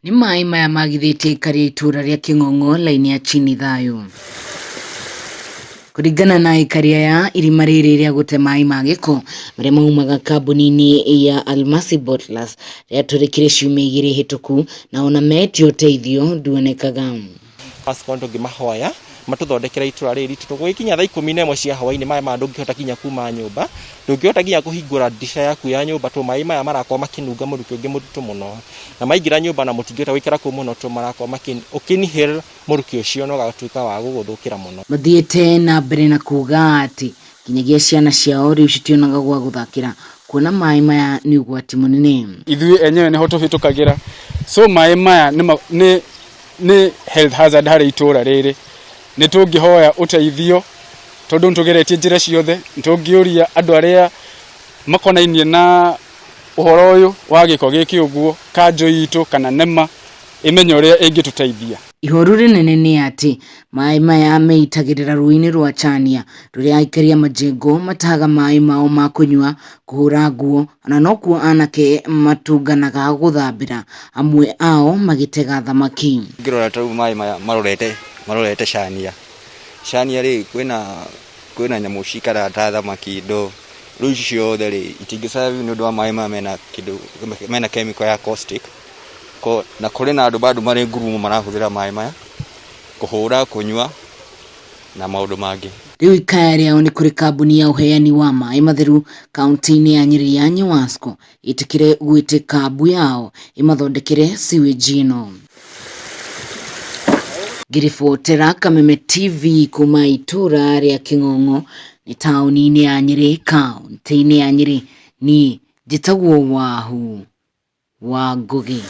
Ni maai maya magithitie aikari itura ria King'ong'o laini ya chini thayo. Kuringana na aikari aya, irima riri ria gute maai ma giko maria maumaga kambuni-ini ya Almasi Bottlers riaturikire ciumia igiri hituku na ona metio uteithio nduonekaga. Pascal ngimahoya matuthondekera itura riri tugwikinya thaa 11 cia hwaini maai ma ndungihota kinya kuma nyumba ndungihota ginya kuhingura ndisha yaku ya nyumba to maai maya marakwa makinunga muruki ungi murutu muno na maingira nyumba na mutingihota gwikara ku muno to marakwa ukinihir muruki ucio no gatuika wa guguthukira muno. Mathiete na mbere na kuga ati kinyagia ciana ciao riu citionaga gwa guthakira kuona maai maya ni ugwati munene. Ithui enyewe niho tubitukagira so maai maya ni health hazard hari itura riri nitungihoya uteithio tondu ntugeretie njira ciothe ntungiuria andu aria makonainie na uhoro uyu wa giko giki uguo kanjo itu kana nema imenye uria ingituteithia. Ihoru rinene ni ati maai maya meitagirira ruini rwa Chania ruria aikari majengo mataga maai mao ma kunywa kuhura nguo na nokuo anake matunganaga guthambira amwe ao magitega thamaki. Ngirora tu maai maya marorete Chania ri kwina nyamu cikara ta thamaki ndo riu ciothe ri itingisavi ni undu wa maai maya mena chemical ya caustic na kuri na andu bado mari ngurumo marahuthira maai maya kuhura kunywa na maundu mangi. Riu ikaya riao ni kuri kambuni ya uheani wa maai matheru kaunti-ini ya Nyeri ya Nyewasco itikire gwitika kambu yao imathondekere sewage ino. Ngiribotera Kameme TV kuma itura ria King'ong'o ni tauni-ini ya Nyeri kaunti-ini ya Nyeri ni njitagwo Wahu wa Ngugi.